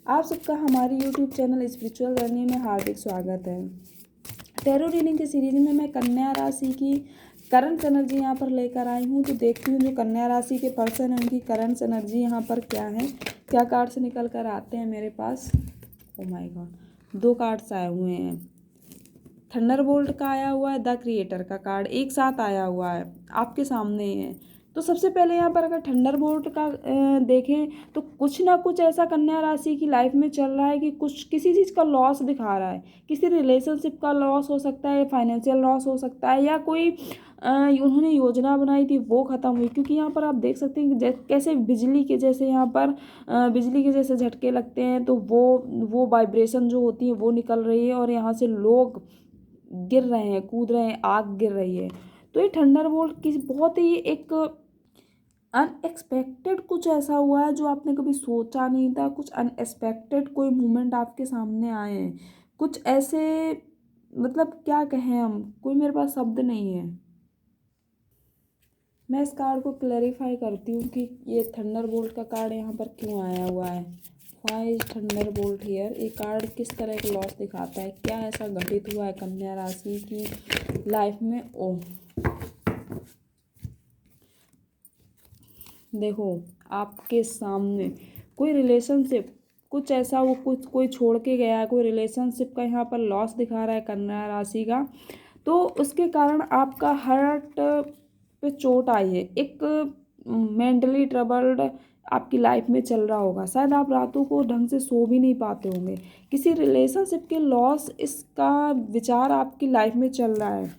आप सबका हमारे YouTube चैनल स्पिरिचुअल जर्नी में हार्दिक स्वागत है। टैरो रीडिंग की सीरीज में मैं कन्या राशि की करंट एनर्जी यहाँ पर लेकर आई हूँ। तो देखती हूँ जो कन्या राशि के पर्सन हैं उनकी करंट एनर्जी यहाँ पर क्या है, क्या कार्ड्स निकल कर आते हैं मेरे पास। ओ माय गॉड, 2 कार्ड्स आए हुए हैं। थंडरबोल्ट का आया हुआ है, द क्रिएटर का कार्ड एक साथ आया हुआ है, आपके सामने ही है। तो सबसे पहले यहाँ पर अगर थंडरबोल्ट का देखें तो कुछ ना कुछ ऐसा कन्या राशि की लाइफ में चल रहा है कि कुछ किसी चीज़ का लॉस दिखा रहा है। किसी रिलेशनशिप का लॉस हो सकता है, फाइनेंशियल लॉस हो सकता है, या कोई उन्होंने योजना बनाई थी वो ख़त्म हुई। क्योंकि यहाँ पर आप देख सकते हैं कि कैसे बिजली के जैसे यहाँ पर बिजली के जैसे झटके लगते हैं, तो वो वाइब्रेशन जो होती है वो निकल रही है और यहाँ से लोग गिर रहे हैं, कूद रहे हैं, आग गिर रही है। तो ये थंडरबोल्ट की बहुत ही एक अनएक्सपेक्टेड कुछ ऐसा हुआ है जो आपने कभी सोचा नहीं था। कुछ अनएक्सपेक्टेड कोई मोमेंट आपके सामने आए हैं, कुछ ऐसे, मतलब क्या कहें हम, कोई मेरे पास शब्द नहीं है। मैं इस कार्ड को क्लैरिफाई करती हूँ कि ये थंडरबोल्ट का कार्ड यहाँ पर क्यों आया हुआ है। Why is Thunderbolt here. ये कार्ड किस तरह का लॉस दिखाता है, क्या ऐसा घटित हुआ है कन्या राशि की लाइफ में। ओह देखो, आपके सामने कोई रिलेशनशिप, कुछ ऐसा वो कुछ कोई छोड़ के गया है, कोई रिलेशनशिप का यहाँ पर लॉस दिखा रहा है कन्या राशि का। तो उसके कारण आपका हार्ट पे चोट आई है, एक मेंटली ट्रबल्ड आपकी लाइफ में चल रहा होगा। शायद आप रातों को ढंग से सो भी नहीं पाते होंगे। किसी रिलेशनशिप के लॉस इसका विचार आपकी लाइफ में चल रहा है।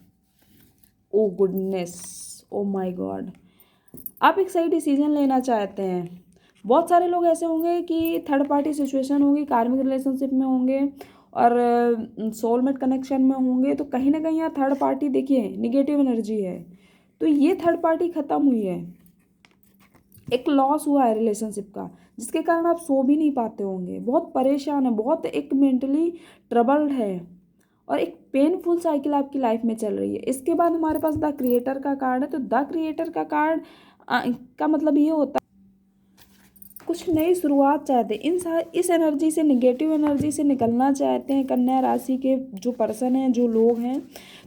ओ गुडनेस, ओ माय गॉड, आप एक सही डिसीजन लेना चाहते हैं। बहुत सारे लोग ऐसे होंगे कि थर्ड पार्टी सिचुएशन होगी, कार्मिक रिलेशनशिप में होंगे और सोलमेट कनेक्शन में होंगे। तो कहीं ना कहीं यहाँ थर्ड पार्टी देखिए निगेटिव एनर्जी है। तो ये थर्ड पार्टी ख़त्म हुई है, एक लॉस हुआ है रिलेशनशिप का, जिसके कारण आप सो भी नहीं पाते होंगे, बहुत परेशान है, बहुत एक मेंटली ट्रबल्ड है और एक पेनफुल साइकिल आपकी लाइफ में चल रही है। इसके बाद हमारे पास द क्रिएटर का कार्ड है। तो द क्रिएटर का कार्ड का मतलब ये होता है कुछ नई शुरुआत चाहते हैं। इस एनर्जी से, नेगेटिव एनर्जी से निकलना चाहते हैं कन्या राशि के जो पर्सन हैं, जो लोग हैं।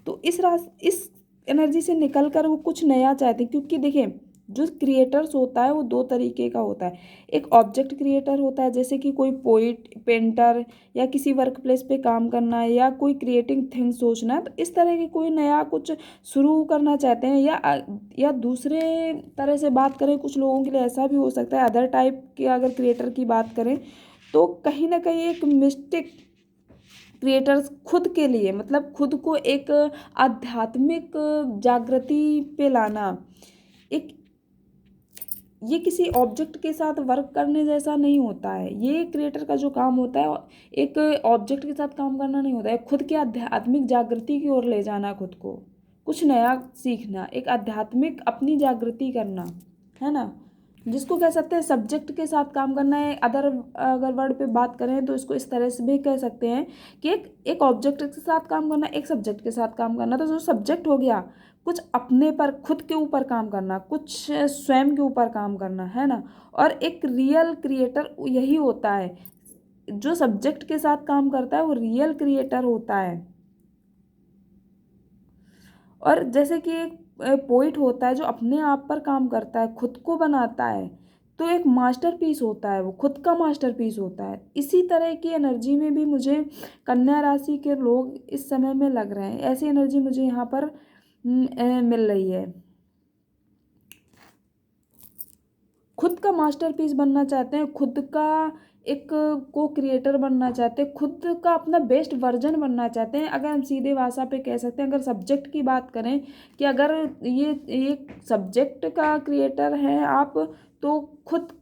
तो इस एनर्जी से निकल कर वो कुछ नया चाहते हैं। क्योंकि देखिए, जो क्रिएटर्स होता है वो 2 तरीके का होता है। एक ऑब्जेक्ट क्रिएटर होता है, जैसे कि कोई पोइट, पेंटर, या किसी वर्क प्लेस पे काम करना है, या कोई क्रिएटिंग थिंग सोचना है। तो इस तरह की कोई नया कुछ शुरू करना चाहते हैं। या दूसरे तरह से बात करें, कुछ लोगों के लिए ऐसा भी हो सकता है, अदर टाइप के अगर क्रिएटर की बात करें, तो कहीं ना कहीं एक मिस्टिक क्रिएटर्स खुद के लिए, मतलब खुद को एक आध्यात्मिक जागृति पे लाना। एक ये किसी ऑब्जेक्ट के साथ वर्क करने जैसा नहीं होता है। ये क्रिएटर का जो काम होता है एक ऑब्जेक्ट के साथ काम करना नहीं होता है, खुद के आध्यात्मिक जागृति की ओर ले जाना, खुद को कुछ नया सीखना, एक आध्यात्मिक अपनी जागृति करना, है ना। जिसको कह सकते हैं सब्जेक्ट के साथ काम करना है। अगर वर्ड पे बात करें तो इसको इस तरह से भी कह सकते हैं कि एक ऑब्जेक्ट के साथ काम करना, एक सब्जेक्ट के साथ काम करना। तो जो सब्जेक्ट हो गया, कुछ अपने पर, खुद के ऊपर काम करना, कुछ स्वयं के ऊपर काम करना, है ना। और एक रियल क्रिएटर यही होता है, जो सब्जेक्ट के साथ काम करता है वो रियल क्रिएटर होता है। और जैसे कि एक पोइट होता है जो अपने आप पर काम करता है, खुद को बनाता है, तो एक मास्टरपीस होता है, वो खुद का मास्टरपीस होता है। इसी तरह की एनर्जी में भी मुझे कन्या राशि के लोग इस समय में लग रहे हैं। ऐसी एनर्जी मुझे यहाँ पर मिल रही है। खुद का मास्टरपीस बनना चाहते हैं, खुद का एक को क्रिएटर बनना चाहते हैं, खुद का अपना बेस्ट वर्जन बनना चाहते हैं। अगर हम सीधे भाषा पे कह सकते हैं, अगर सब्जेक्ट की बात करें कि अगर ये सब्जेक्ट का क्रिएटर हैं आप, तो खुद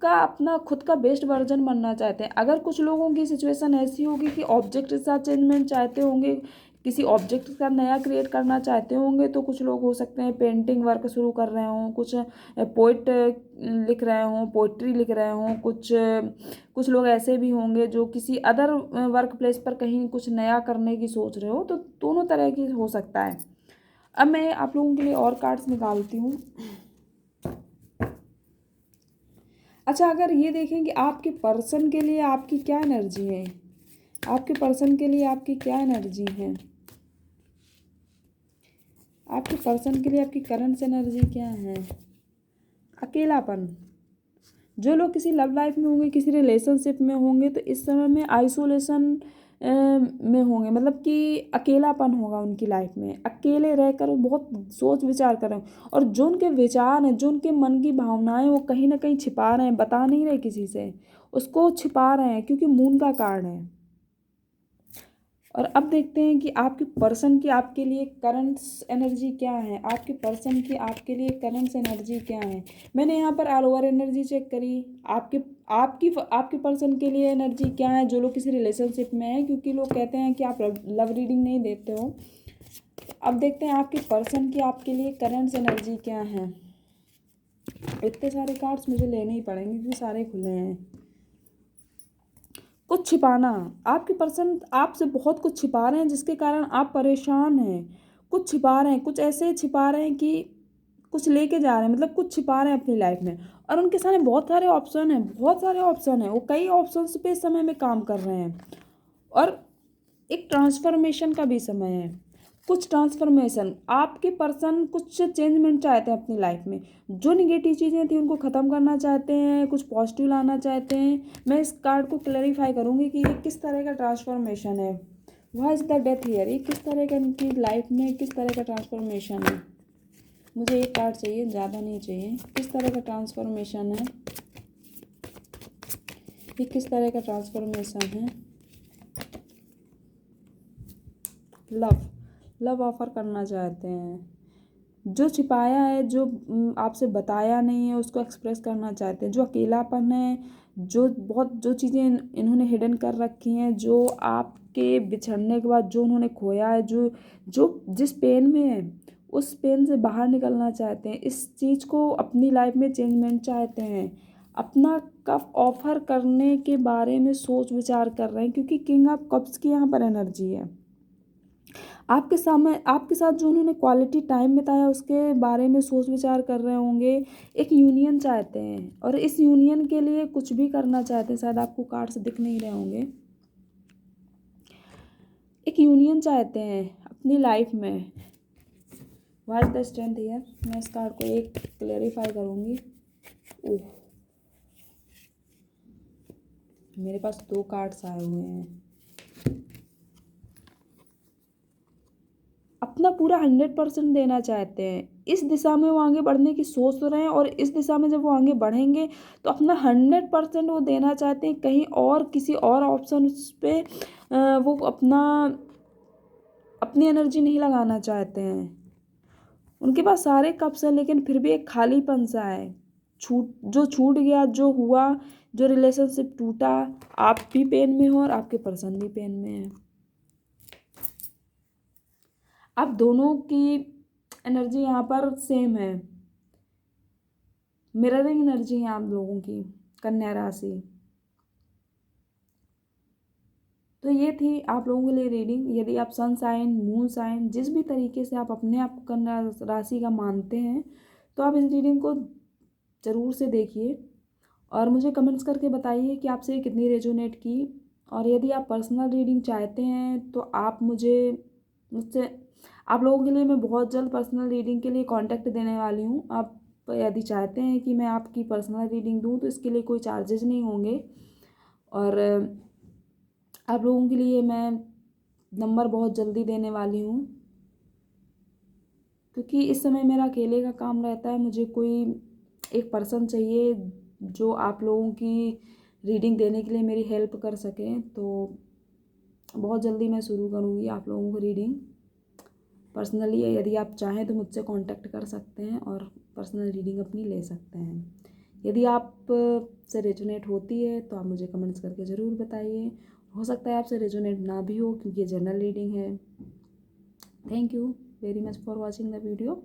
का बेस्ट वर्जन बनना चाहते हैं। अगर कुछ लोगों की सिचुएशन ऐसी होगी कि ऑब्जेक्ट के साथ चेंजमेंट चाहते होंगे, किसी ऑब्जेक्ट का नया क्रिएट करना चाहते होंगे, तो कुछ लोग हो सकते हैं पेंटिंग वर्क शुरू कर रहे हों, कुछ पोइट लिख रहे हों, पोइट्री लिख रहे हों, कुछ लोग ऐसे भी होंगे जो किसी अदर वर्क प्लेस पर कहीं कुछ नया करने की सोच रहे हो। तो दोनों तरह की हो सकता है। अब मैं आप लोगों के लिए और कार्ड्स निकालती हूँ। अच्छा, अगर ये देखें कि आपके पर्सन के लिए आपकी क्या एनर्जी है, आपके पर्सन के लिए आपकी क्या एनर्जी है, आपके पर्सन के लिए आपकी करंट एनर्जी क्या है? अकेलापन। जो लोग किसी लव लाइफ में होंगे, किसी रिलेशनशिप में होंगे, तो इस समय में आइसोलेशन में होंगे, मतलब कि अकेलापन होगा उनकी लाइफ में, अकेले रहकर वो बहुत सोच विचार कर रहे हैं, और जो उनके विचार हैं, जो उनके मन की भावनाएं, वो कहीं ना कहीं छिपा रहे हैं, बता नहीं रहे किसी से, उसको छिपा रहे हैं, क्योंकि मून का कार्ड है। और अब देखते हैं कि आपके पर्सन की आपके लिए करंट एनर्जी क्या है, आपके पर्सन की आपके लिए करंट एनर्जी क्या है। मैंने यहाँ पर ऑल ओवर एनर्जी चेक करी, आपके आपकी आपके पर्सन के लिए एनर्जी क्या है, जो लोग किसी रिलेशनशिप में है, क्योंकि लोग कहते हैं कि आप लव रीडिंग नहीं देते हो। अब देखते हैं आपके पर्सन की आपके लिए करंट एनर्जी क्या है। इतने सारे कार्ड्स मुझे लेने ही पड़ेंगे क्योंकि सारे खुले हैं। कुछ छिपाना, आपके पर्सन आपसे बहुत कुछ छिपा रहे हैं, जिसके कारण आप परेशान हैं। कुछ छिपा रहे हैं, कुछ ऐसे छिपा रहे हैं कि कुछ लेके जा रहे हैं, मतलब कुछ छिपा रहे हैं अपनी लाइफ में, और उनके सामने बहुत सारे ऑप्शन हैं, बहुत सारे ऑप्शन हैं, वो कई ऑप्शंस पे इस समय में काम कर रहे हैं, और एक ट्रांसफॉर्मेशन का भी समय है। कुछ ट्रांसफॉर्मेशन, आपके पर्सन कुछ चेंजमेंट चाहते हैं अपनी लाइफ में, जो निगेटिव चीज़ें थी उनको ख़त्म करना चाहते हैं, कुछ पॉजिटिव लाना चाहते हैं। मैं इस कार्ड को क्लैरिफाई करूँगी कि ये किस तरह का ट्रांसफॉर्मेशन है। Why is the death here, ये किस तरह का इनकी लाइफ में किस तरह का ट्रांसफॉर्मेशन है। मुझे एक कार्ड चाहिए, ज़्यादा नहीं चाहिए। किस तरह का ट्रांसफॉर्मेशन है, ये किस तरह का ट्रांसफॉर्मेशन है। लव ऑफर करना चाहते हैं, जो छिपाया है, जो आपसे बताया नहीं है, उसको एक्सप्रेस करना चाहते हैं। जो अकेलापन है, जो चीज़ें इन्होंने हिडन कर रखी हैं, जो आपके बिछड़ने के बाद जो उन्होंने खोया है, जो जो जिस पेन में है, उस पेन से बाहर निकलना चाहते हैं। इस चीज़ को अपनी लाइफ में चेंजमेंट चाहते हैं, अपना कप ऑफर करने के बारे में सोच विचार कर रहे हैं, क्योंकि किंग ऑफ कप्स की यहाँ पर एनर्जी है। आपके सामने आपके साथ जो उन्होंने क्वालिटी टाइम बिताया उसके बारे में सोच विचार कर रहे होंगे। एक यूनियन चाहते हैं, और इस यूनियन के लिए कुछ भी करना चाहते हैं। शायद आपको कार्ड्स दिख नहीं रहे होंगे। एक यूनियन चाहते हैं अपनी लाइफ में। What is the strength here, मैं इस कार्ड को एक क्लेरिफाई करूँगी। ओह, मेरे पास 2 कार्ड्स आए हुए हैं। अपना पूरा 100% देना चाहते हैं। इस दिशा में वो आगे बढ़ने की सोच रहे हैं, और इस दिशा में जब वो आगे बढ़ेंगे तो अपना 100% वो देना चाहते हैं। कहीं और किसी और ऑप्शन पे वो अपनी एनर्जी नहीं लगाना चाहते हैं। उनके पास सारे कप्स हैं, लेकिन फिर भी एक खालीपन सा है। छूट गया, जो हुआ, जो रिलेशनशिप टूटा, आप भी पेन में हो और आपके पर्सन भी पेन में है। अब दोनों की एनर्जी यहाँ पर सेम है, मिररिंग एनर्जी है आप लोगों की, कन्या राशि। तो ये थी आप लोगों के लिए रीडिंग। यदि आप सन साइन, मून साइन, जिस भी तरीके से आप अपने आप को कन्या राशि का मानते हैं, तो आप इस रीडिंग को ज़रूर से देखिए, और मुझे कमेंट्स करके बताइए कि आपसे कितनी रेजोनेट की। और यदि आप पर्सनल रीडिंग चाहते हैं तो आप मुझसे आप लोगों के लिए मैं बहुत जल्द पर्सनल रीडिंग के लिए कांटेक्ट देने वाली हूँ। आप यदि चाहते हैं कि मैं आपकी पर्सनल रीडिंग दूँ तो इसके लिए कोई चार्जेस नहीं होंगे, और आप लोगों के लिए मैं नंबर बहुत जल्दी देने वाली हूँ, क्योंकि इस समय मेरा अकेले का काम रहता है। मुझे कोई एक पर्सन चाहिए जो आप लोगों की रीडिंग देने के लिए मेरी हेल्प कर सकें। तो बहुत जल्दी मैं शुरू करूँगी आप लोगों को रीडिंग पर्सनली। यदि आप चाहें तो मुझसे कांटेक्ट कर सकते हैं और पर्सनल रीडिंग अपनी ले सकते हैं। यदि आप से रेजोनेट होती है तो आप मुझे कमेंट्स करके ज़रूर बताइए। हो सकता है आपसे रेजोनेट ना भी हो, क्योंकि ये जनरल रीडिंग है। Thank you very much for watching the video.